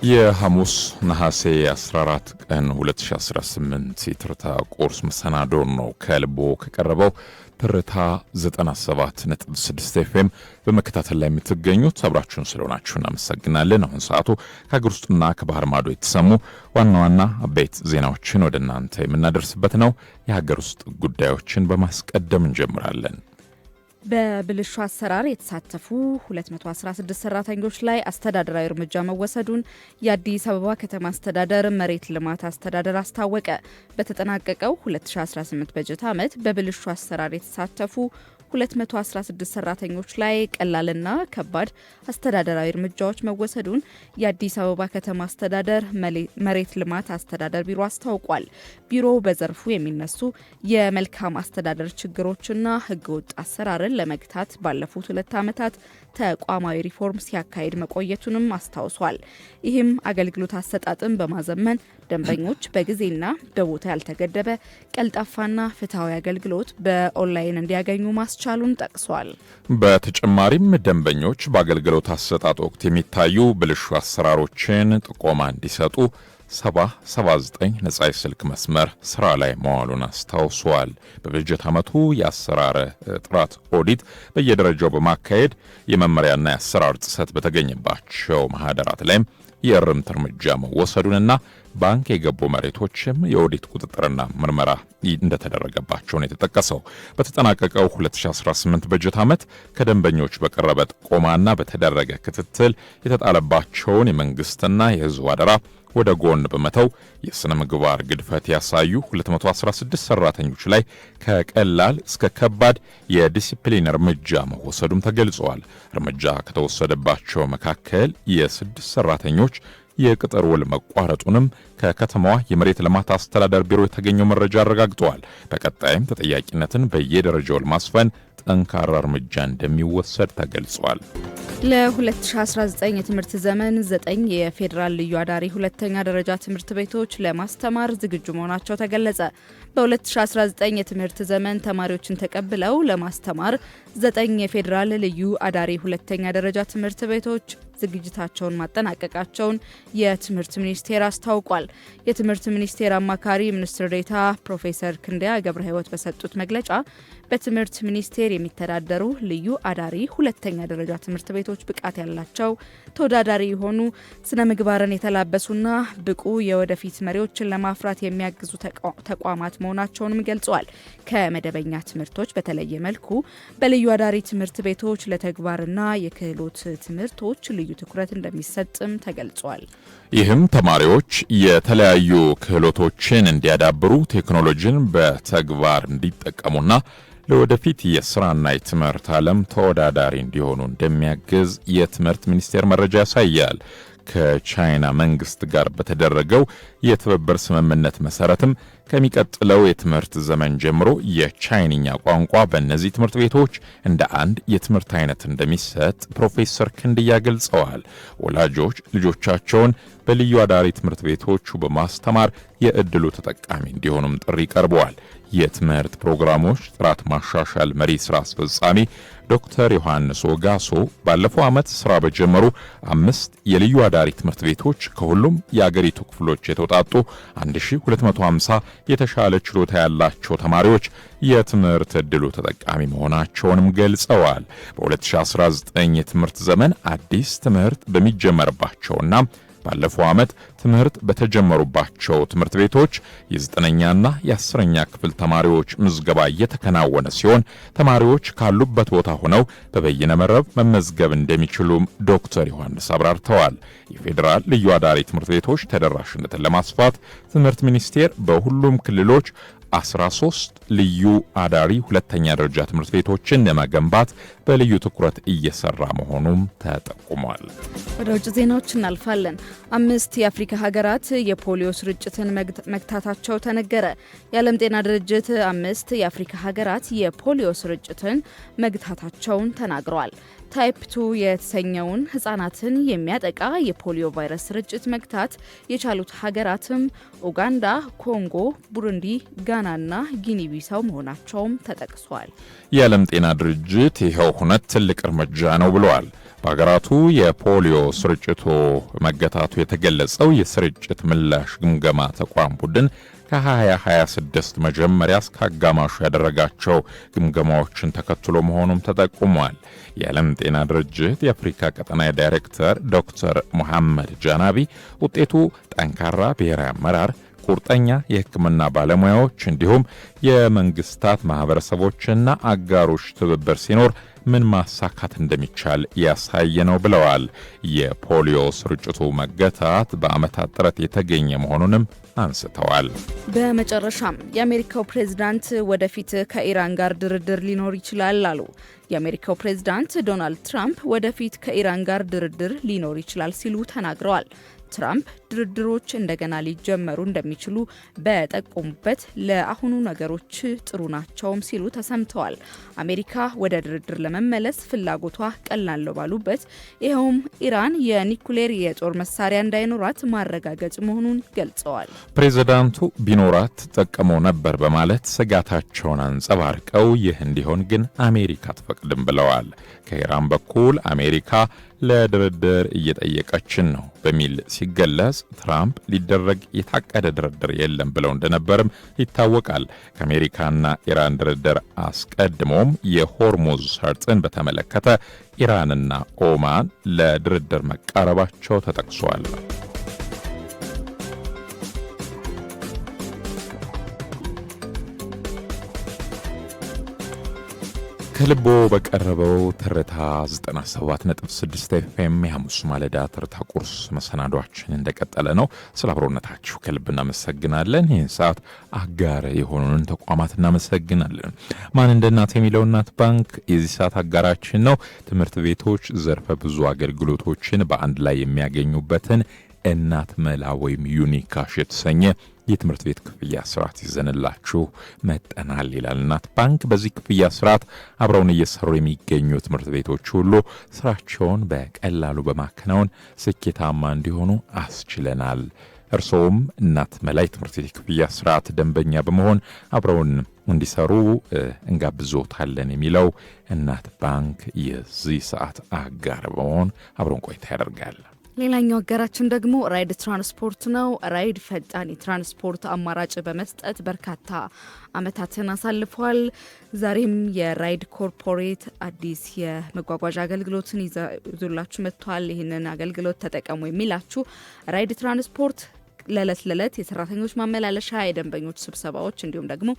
የሐሙስ ነሐሴ 14 ቀን 2018 የትርታ ቁርስ መሰናዶ ነው። ከልቦ ከቀረበው ትርታ 97.6 ኤፍኤም በመከታተል ላይ የምትገኙት አብራችሁን ስለሆናችሁ እናመሰግናለን። አሁን ሰዓቱ ከሀገር ውስጥና ከባህር ማዶ የተሰሙ ዋና ዋና አበይት ዜናዎችን ወደ እናንተ የምናደርስበት ነው። የሀገር ውስጥ ጉዳዮችን በማስቀደም እንጀምራለን። በብልሹ አሰራር የተሳተፉ 216 ሰራተኞች ላይ አስተዳደራዊ እርምጃ መወሰዱን የአዲስ አበባ ከተማ አስተዳደር መሬት ልማት አስተዳደር አስታወቀ። በተጠናቀቀው 2018 በጀት ዓመት በብልሹ አሰራር የተሳተፉ 216 ሰራተኞች ላይ ቀላልና ከባድ አስተዳደራዊ እርምጃዎች መወሰዱን የአዲስ አበባ ከተማ አስተዳደር መሬት ልማት አስተዳደር ቢሮ አስታውቋል። ቢሮው በዘርፉ የሚነሱ የመልካም አስተዳደር ችግሮችና ህገወጥ አሰራርን ለመግታት ባለፉት 2 ዓመታት ተቋማዊ ሪፎርም ሲያካሂድ መቆየቱንም አስታውሷል። ይህም አገልግሎት አሰጣጥን በማዘመን ደንበኞች በጊዜና በቦታ ያልተገደበ ቀልጣፋና ፍትሐዊ አገልግሎት በኦንላይን እንዲያገኙ ማስቻሉን ጠቅሷል። በተጨማሪም ደንበኞች በአገልግሎት አሰጣጥ ወቅት የሚታዩ ብልሹ አሰራሮችን ጥቆማ እንዲሰጡ 779 ነጻ የስልክ መስመር ስራ ላይ መዋሉን አስታውሷል። በበጀት ዓመቱ የአሰራር ጥራት ኦዲት በየደረጃው በማካሄድ የመመሪያና የአሰራር ጥሰት በተገኘባቸው ማህደራት ላይም የእርምት እርምጃ መወሰዱንና ባንክ የገቡ መሬቶችም የኦዲት ቁጥጥርና ምርመራ እንደተደረገባቸው ነው የተጠቀሰው። በተጠናቀቀው 2018 በጀት ዓመት ከደንበኞች በቀረበ ጥቆማና በተደረገ ክትትል የተጣለባቸውን የመንግስትና የህዝብ አደራ ወደ ጎን በመተው የሥነ ምግባር ግድፈት ያሳዩ 216 ሰራተኞች ላይ ከቀላል እስከ ከባድ የዲሲፕሊን እርምጃ መወሰዱም ተገልጿል። እርምጃ ከተወሰደባቸው መካከል የ6 ሰራተኞች የቅጥር ውል መቋረጡንም ከከተማዋ የመሬት ልማት አስተዳደር ቢሮ የተገኘው መረጃ አረጋግጧል። በቀጣይም ተጠያቂነትን በየደረጃው ለማስፈን ጠንካራ እርምጃ እንደሚወሰድ ተገልጿል። ለ2019 የትምህርት ዘመን 9 የፌዴራል ልዩ አዳሪ ሁለተኛ ደረጃ ትምህርት ቤቶች ለማስተማር ዝግጁ መሆናቸው ተገለጸ። በ2019 የትምህርት ዘመን ተማሪዎችን ተቀብለው ለማስተማር 9 የፌዴራል ልዩ አዳሪ ሁለተኛ ደረጃ ትምህርት ቤቶች ዝግጅታቸውን ማጠናቀቃቸውን የትምህርት ሚኒስቴር አስታውቋል። የትምህርት ሚኒስቴር አማካሪ ሚኒስትር ዴኤታ ፕሮፌሰር ክንደያ ገብረ ሕይወት በሰጡት መግለጫ በትምህርት ሚኒስቴር የሚተዳደሩ ልዩ አዳሪ ሁለተኛ ደረጃ ትምህርት ቤቶች ብቃት ያላቸው፣ ተወዳዳሪ የሆኑ፣ ስነ ምግባርን የተላበሱና ብቁ የወደፊት መሪዎችን ለማፍራት የሚያግዙ ተቋማት መሆናቸውንም ገልጸዋል። ከመደበኛ ትምህርቶች በተለየ መልኩ በልዩ አዳሪ ትምህርት ቤቶች ለተግባርና የክህሎት ትምህርቶች ልዩ ትኩረት እንደሚሰጥም ተገልጿል። ይህም ተማሪዎች የተለያዩ ክህሎቶችን እንዲያዳብሩ፣ ቴክኖሎጂን በተግባር እንዲጠቀሙና ለወደፊት የስራና የትምህርት ዓለም ተወዳዳሪ እንዲሆኑ እንደሚያግዝ የትምህርት ሚኒስቴር መረጃ ያሳያል። ከቻይና መንግስት ጋር በተደረገው የትብብር ስምምነት መሰረትም ከሚቀጥለው የትምህርት ዘመን ጀምሮ የቻይንኛ ቋንቋ በእነዚህ ትምህርት ቤቶች እንደ አንድ የትምህርት አይነት እንደሚሰጥ ፕሮፌሰር ክንድያ ገልጸዋል። ወላጆች ልጆቻቸውን በልዩ አዳሪ ትምህርት ቤቶቹ በማስተማር የእድሉ ተጠቃሚ እንዲሆኑም ጥሪ ቀርበዋል። የትምህርት ፕሮግራሞች ጥራት ማሻሻል መሪ ስራ አስፈጻሚ ዶክተር ዮሐንስ ወጋሶ ባለፈው ዓመት ስራ በጀመሩ 5 የልዩ አዳሪ ትምህርት ቤቶች ከሁሉም የአገሪቱ ክፍሎች የተውጣጡ 1250 የተሻለ ችሎታ ያላቸው ተማሪዎች የትምህርት ዕድሉ ተጠቃሚ መሆናቸውንም ገልጸዋል። በ2019 የትምህርት ዘመን አዲስ ትምህርት በሚጀመርባቸውና ባለፈው ዓመት ትምህርት በተጀመሩባቸው ትምህርት ቤቶች የ9ኛና የ10ኛ ክፍል ተማሪዎች ምዝገባ እየተከናወነ ሲሆን ተማሪዎች ካሉበት ቦታ ሆነው በበይነ መረብ መመዝገብ እንደሚችሉም ዶክተር ዮሐንስ አብራርተዋል። የፌዴራል ልዩ አዳሪ ትምህርት ቤቶች ተደራሽነትን ለማስፋት ትምህርት ሚኒስቴር በሁሉም ክልሎች 13 ልዩ አዳሪ ሁለተኛ ደረጃ ትምህርት ቤቶችን ለመገንባት በልዩ ትኩረት እየሰራ መሆኑም ተጠቁሟል። ወደ ውጭ ዜናዎች እናልፋለን። 5 የአፍሪካ ሀገራት የፖሊዮ ስርጭትን መግታታቸው ተነገረ። የዓለም ጤና ድርጅት 5 የአፍሪካ ሀገራት የፖሊዮ ስርጭትን መግታታቸውን ተናግረዋል። ታይፕ 2 የተሰኘውን ህጻናትን የሚያጠቃ የፖሊዮ ቫይረስ ስርጭት መግታት የቻሉት ሀገራትም ኡጋንዳ፣ ኮንጎ፣ ቡሩንዲ፣ ጋናና ጊኒ ተገቢ ሰው መሆናቸውም ተጠቅሷል። የዓለም ጤና ድርጅት ይኸው ሁነት ትልቅ እርምጃ ነው ብለዋል። በሀገራቱ የፖሊዮ ስርጭቱ መገታቱ የተገለጸው የስርጭት ምላሽ ግምገማ ተቋም ቡድን ከ2026 መጀመሪያ እስከ አጋማሹ ያደረጋቸው ግምገማዎችን ተከትሎ መሆኑም ተጠቁሟል። የዓለም ጤና ድርጅት የአፍሪካ ቀጠና ዳይሬክተር ዶክተር ሙሐመድ ጃናቢ ውጤቱ ጠንካራ ብሔራዊ አመራር፣ ቁርጠኛ የሕክምና ባለሙያዎች እንዲሁም የመንግስታት ማህበረሰቦችና አጋሮች ትብብር ሲኖር ምን ማሳካት እንደሚቻል ያሳየ ነው ብለዋል። የፖሊዮ ስርጭቱ መገታት በዓመታት ጥረት የተገኘ መሆኑንም አንስተዋል። በመጨረሻም የአሜሪካው ፕሬዝዳንት ወደፊት ከኢራን ጋር ድርድር ሊኖር ይችላል አሉ። የአሜሪካው ፕሬዝዳንት ዶናልድ ትራምፕ ወደፊት ከኢራን ጋር ድርድር ሊኖር ይችላል ሲሉ ተናግረዋል። ትራምፕ ድርድሮች እንደገና ሊጀመሩ እንደሚችሉ በጠቆሙበት ለአሁኑ ነገሮች ጥሩ ናቸውም ሲሉ ተሰምተዋል። አሜሪካ ወደ ድርድር ለመመለስ ፍላጎቷ ቀላል ነው ባሉበት ይኸውም ኢራን የኒኩሌር የጦር መሳሪያ እንዳይኖራት ማረጋገጥ መሆኑን ገልጸዋል። ፕሬዝዳንቱ ቢኖራት ተጠቀመው ነበር በማለት ስጋታቸውን አንጸባርቀው ይህ እንዲሆን ግን አሜሪካ አትፈቅድም ብለዋል። ከኢራን በኩል አሜሪካ ለድርድር እየጠየቀችን ነው በሚል ሲገለጽ ትራምፕ ሊደረግ የታቀደ ድርድር የለም ብለው እንደነበርም ይታወቃል። ከአሜሪካና ኢራን ድርድር አስቀድሞም የሆርሙዝ ሰርጥን በተመለከተ ኢራንና ኦማን ለድርድር መቃረባቸው ተጠቅሷል። ከልቦ በቀረበው ትርታ 97.6 ኤፍኤም የሐሙስ ማለዳ ትርታ ቁርስ መሰናዷችን እንደቀጠለ ነው። ስለ አብሮነታችሁ ከልብ እናመሰግናለን። ይህን ሰዓት አጋር የሆኑንን ተቋማት እናመሰግናለን። ማን እንደ እናት የሚለው እናት ባንክ የዚህ ሰዓት አጋራችን ነው። ትምህርት ቤቶች ዘርፈ ብዙ አገልግሎቶችን በአንድ ላይ የሚያገኙበትን እናት መላ ወይም ዩኒካሽ የተሰኘ የትምህርት ቤት ክፍያ ስርዓት ይዘንላችሁ መጠናል ይላል እናት ባንክ። በዚህ ክፍያ ስርዓት አብረውን እየሰሩ የሚገኙ ትምህርት ቤቶች ሁሉ ስራቸውን በቀላሉ በማከናወን ስኬታማ እንዲሆኑ አስችለናል። እርስዎም እናት መላ የትምህርት ቤት ክፍያ ስርዓት ደንበኛ በመሆን አብረውን እንዲሰሩ እንጋብዞታለን የሚለው እናት ባንክ የዚህ ሰዓት አጋር በመሆን አብረውን ቆይታ ያደርጋል። ሌላኛው አጋራችን ደግሞ ራይድ ትራንስፖርት ነው። ራይድ ፈጣን የትራንስፖርት አማራጭ በመስጠት በርካታ ዓመታትን አሳልፏል። ዛሬም የራይድ ኮርፖሬት አዲስ የመጓጓዣ አገልግሎትን ይዞላችሁ መጥቷል። ይህንን አገልግሎት ተጠቀሙ የሚላችሁ ራይድ ትራንስፖርት ለዕለት የሰራተኞች ማመላለሻ፣ የደንበኞች ስብሰባዎች እንዲሁም ደግሞ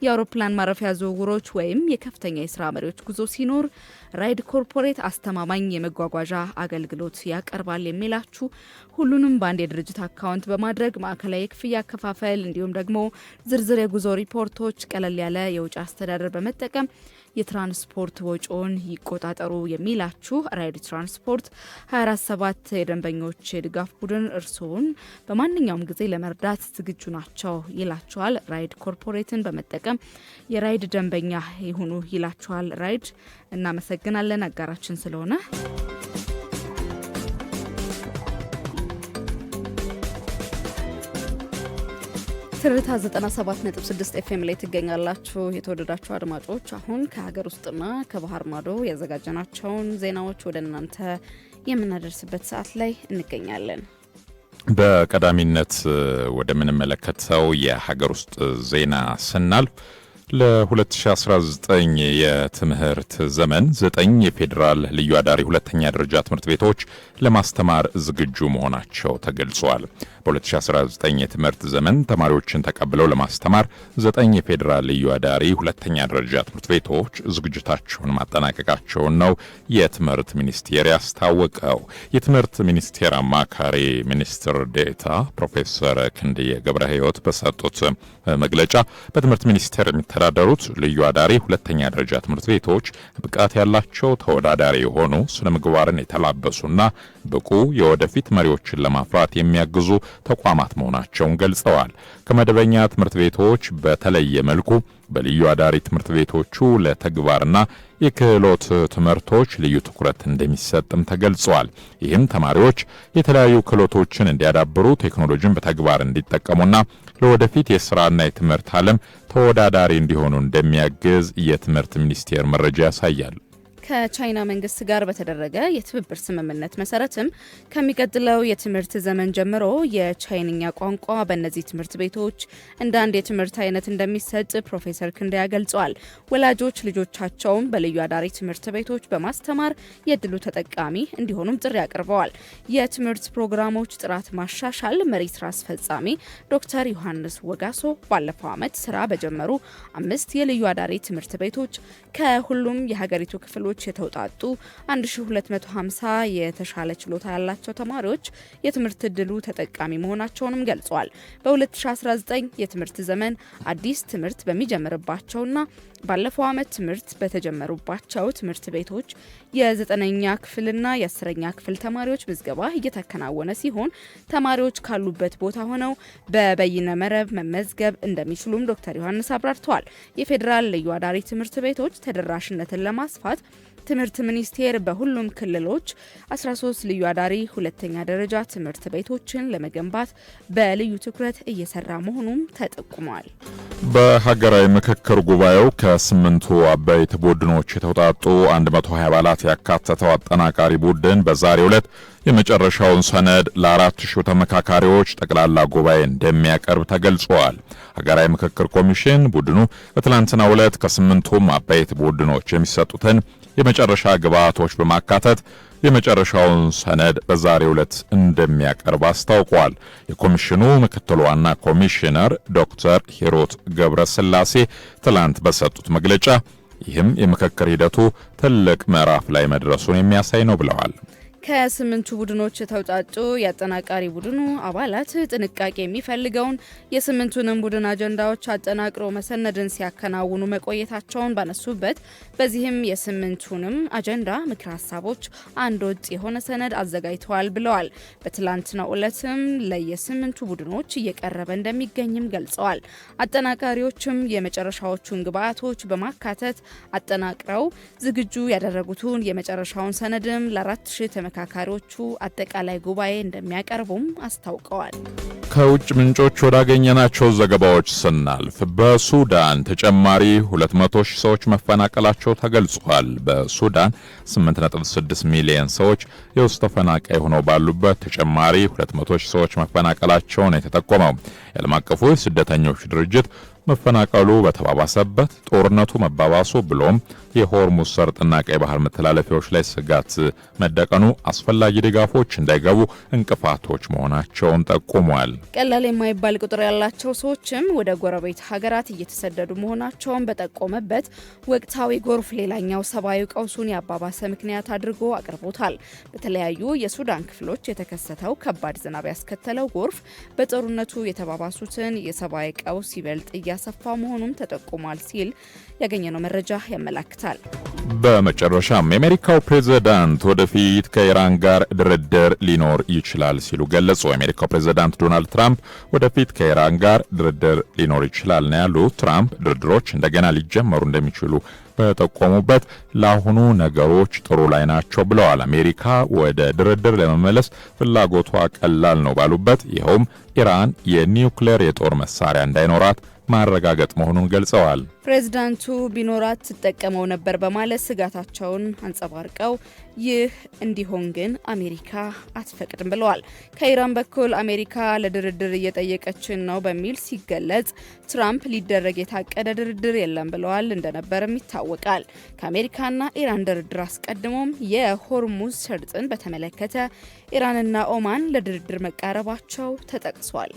የአውሮፕላን ማረፊያ ዝውውሮች ወይም የከፍተኛ የስራ መሪዎች ጉዞ ሲኖር ራይድ ኮርፖሬት አስተማማኝ የመጓጓዣ አገልግሎት ያቀርባል የሚላችሁ ሁሉንም በአንድ የድርጅት አካውንት በማድረግ ማዕከላዊ የክፍያ አከፋፈል እንዲሁም ደግሞ ዝርዝር የጉዞ ሪፖርቶች፣ ቀለል ያለ የውጭ አስተዳደር በመጠቀም የትራንስፖርት ወጪውን ይቆጣጠሩ የሚላችሁ ራይድ ትራንስፖርት 24/7 የደንበኞች የድጋፍ ቡድን እርስዎን በማንኛውም ጊዜ ለመርዳት ዝግጁ ናቸው ይላችኋል። ራይድ ኮርፖሬትን በመጠቀም የራይድ ደንበኛ ይሁኑ ይላችኋል። ራይድ እናመሰግናለን አጋራችን ስለሆነ። ትርታ 97.6 ኤፍኤም ላይ ትገኛላችሁ። የተወደዳችሁ አድማጮች አሁን ከሀገር ውስጥና ከባህር ማዶ ያዘጋጀናቸውን ዜናዎች ወደ እናንተ የምናደርስበት ሰዓት ላይ እንገኛለን። በቀዳሚነት ወደምንመለከተው የሀገር ውስጥ ዜና ስናልፍ ለ2019 የትምህርት ዘመን 9 የፌዴራል ልዩ አዳሪ ሁለተኛ ደረጃ ትምህርት ቤቶች ለማስተማር ዝግጁ መሆናቸው ተገልጿል። በ2019 የትምህርት ዘመን ተማሪዎችን ተቀብለው ለማስተማር 9 የፌዴራል ልዩ አዳሪ ሁለተኛ ደረጃ ትምህርት ቤቶች ዝግጅታቸውን ማጠናቀቃቸውን ነው የትምህርት ሚኒስቴር ያስታወቀው። የትምህርት ሚኒስቴር አማካሪ ሚኒስትር ዴኤታ ፕሮፌሰር ክንድዬ ገብረ ሕይወት በሰጡት መግለጫ በትምህርት ሚኒስቴር የሚተዳደሩት ልዩ አዳሪ ሁለተኛ ደረጃ ትምህርት ቤቶች ብቃት ያላቸው ተወዳዳሪ የሆኑ ስነ ምግባርን የተላበሱና ብቁ የወደፊት መሪዎችን ለማፍራት የሚያግዙ ተቋማት መሆናቸውን ገልጸዋል። ከመደበኛ ትምህርት ቤቶች በተለየ መልኩ በልዩ አዳሪ ትምህርት ቤቶቹ ለተግባርና የክህሎት ትምህርቶች ልዩ ትኩረት እንደሚሰጥም ተገልጿል። ይህም ተማሪዎች የተለያዩ ክህሎቶችን እንዲያዳብሩ፣ ቴክኖሎጂን በተግባር እንዲጠቀሙና ለወደፊት የስራና የትምህርት ዓለም ተወዳዳሪ እንዲሆኑ እንደሚያግዝ የትምህርት ሚኒስቴር መረጃ ያሳያል። ከቻይና መንግስት ጋር በተደረገ የትብብር ስምምነት መሰረትም ከሚቀጥለው የትምህርት ዘመን ጀምሮ የቻይንኛ ቋንቋ በእነዚህ ትምህርት ቤቶች እንደ አንድ የትምህርት አይነት እንደሚሰጥ ፕሮፌሰር ክንደያ ገልጸዋል። ወላጆች ልጆቻቸውን በልዩ አዳሪ ትምህርት ቤቶች በማስተማር የድሉ ተጠቃሚ እንዲሆኑም ጥሪ አቅርበዋል። የትምህርት ፕሮግራሞች ጥራት ማሻሻል መሪ ስራ አስፈጻሚ ዶክተር ዮሐንስ ወጋሶ ባለፈው ዓመት ስራ በጀመሩ 5 የልዩ አዳሪ ትምህርት ቤቶች ከሁሉም የሀገሪቱ ክፍሎች የተውጣጡ 1250 የተሻለ ችሎታ ያላቸው ተማሪዎች የትምህርት ዕድሉ ተጠቃሚ መሆናቸውንም ገልጿል። በ2019 የትምህርት ዘመን አዲስ ትምህርት በሚጀምርባቸውና ባለፈው ዓመት ትምህርት በተጀመሩባቸው ትምህርት ቤቶች የ9ኛ ክፍልና የ10ኛ ክፍል ተማሪዎች ምዝገባ እየተከናወነ ሲሆን ተማሪዎች ካሉበት ቦታ ሆነው በበይነ መረብ መመዝገብ እንደሚችሉም ዶክተር ዮሐንስ አብራርተዋል። የፌዴራል ልዩ አዳሪ ትምህርት ቤቶች ተደራሽነትን ለማስፋት ትምህርት ሚኒስቴር በሁሉም ክልሎች 13 ልዩ አዳሪ ሁለተኛ ደረጃ ትምህርት ቤቶችን ለመገንባት በልዩ ትኩረት እየሰራ መሆኑም ተጠቁሟል። በሀገራዊ ምክክር ጉባኤው ከ8ቱ አበይት ቡድኖች የተውጣጡ 120 አባላት ያካተተው አጠናቃሪ ቡድን በዛሬው ዕለት የመጨረሻውን ሰነድ ለ4000 ተመካካሪዎች ጠቅላላ ጉባኤ እንደሚያቀርብ ተገልጿል። ሀገራዊ ምክክር ኮሚሽን ቡድኑ በትላንትናው ዕለት ከ8ቱም አበይት ቡድኖች የሚሰጡትን የመጨረሻ ግብዓቶች በማካተት የመጨረሻውን ሰነድ በዛሬው ዕለት እንደሚያቀርብ አስታውቋል። የኮሚሽኑ ምክትል ዋና ኮሚሽነር ዶክተር ሂሩት ገብረስላሴ ትላንት በሰጡት መግለጫ ይህም የምክክር ሂደቱ ትልቅ ምዕራፍ ላይ መድረሱን የሚያሳይ ነው ብለዋል። ከ8ቱ ቡድኖች የተውጣጡ የአጠናቃሪ ቡድኑ አባላት ጥንቃቄ የሚፈልገውን የ8ቱንም ቡድን አጀንዳዎች አጠናቅሮ መሰነድን ሲያከናውኑ መቆየታቸውን ባነሱበት በዚህም የ8ቱንም አጀንዳ ምክረ ሀሳቦች አንድ ወጥ የሆነ ሰነድ አዘጋጅተዋል ብለዋል። በትላንትናው ዕለትም ለየ8ቱ ቡድኖች እየቀረበ እንደሚገኝም ገልጸዋል። አጠናቃሪዎችም የመጨረሻዎቹን ግብዓቶች በማካተት አጠናቅረው ዝግጁ ያደረጉትን የመጨረሻውን ሰነድም ለ4000 ተመካካሪዎቹ አጠቃላይ ጉባኤ እንደሚያቀርቡም አስታውቀዋል። ከውጭ ምንጮች ወዳገኘናቸው ዘገባዎች ስናልፍ በሱዳን ተጨማሪ 200 ሺህ ሰዎች መፈናቀላቸው ተገልጿል። በሱዳን 8.6 ሚሊዮን ሰዎች የውስጥ ተፈናቃይ ሆነው ባሉበት ተጨማሪ 200 ሺህ ሰዎች መፈናቀላቸውን የተጠቆመው የዓለም አቀፉ ስደተኞች ድርጅት መፈናቀሉ በተባባሰበት ጦርነቱ መባባሱ ብሎም የሆርሙዝ ሰርጥና ቀይ ባህር መተላለፊያዎች ላይ ስጋት መደቀኑ አስፈላጊ ድጋፎች እንዳይገቡ እንቅፋቶች መሆናቸውን ጠቁሟል። ቀላል የማይባል ቁጥር ያላቸው ሰዎችም ወደ ጎረቤት ሀገራት እየተሰደዱ መሆናቸውን በጠቆመበት ወቅታዊ ጎርፍ ሌላኛው ሰብአዊ ቀውሱን ያባባሰ ምክንያት አድርጎ አቅርቦታል። በተለያዩ የሱዳን ክፍሎች የተከሰተው ከባድ ዝናብ ያስከተለው ጎርፍ በጦርነቱ የተባባሱትን የሰብአዊ ቀውስ ይበልጥ እያሰፋ መሆኑን ተጠቁሟል ሲል ያገኘነው መረጃ ያመላክታል። በመጨረሻም የአሜሪካው ፕሬዝዳንት ወደፊት ከኢራን ጋር ድርድር ሊኖር ይችላል ሲሉ ገለጹ። የአሜሪካው ፕሬዝዳንት ዶናልድ ትራምፕ ወደፊት ከኢራን ጋር ድርድር ሊኖር ይችላል ነው ያሉት። ትራምፕ ድርድሮች እንደገና ሊጀመሩ እንደሚችሉ በጠቆሙበት ለአሁኑ ነገሮች ጥሩ ላይ ናቸው ብለዋል። አሜሪካ ወደ ድርድር ለመመለስ ፍላጎቷ ቀላል ነው ባሉበት ይኸውም ኢራን የኒውክሌር የጦር መሳሪያ እንዳይኖራት ማረጋገጥ መሆኑን ገልጸዋል። ፕሬዝዳንቱ ቢኖራት ትጠቀመው ነበር በማለት ስጋታቸውን አንጸባርቀው ይህ እንዲሆን ግን አሜሪካ አትፈቅድም ብለዋል። ከኢራን በኩል አሜሪካ ለድርድር እየጠየቀችን ነው በሚል ሲገለጽ ትራምፕ ሊደረግ የታቀደ ድርድር የለም ብለዋል እንደነበርም ይታወቃል። ከአሜሪካና ኢራን ድርድር አስቀድሞም የሆርሙዝ ሰርጥን በተመለከተ ኢራንና ኦማን ለድርድር መቃረባቸው ተጠቅሷል።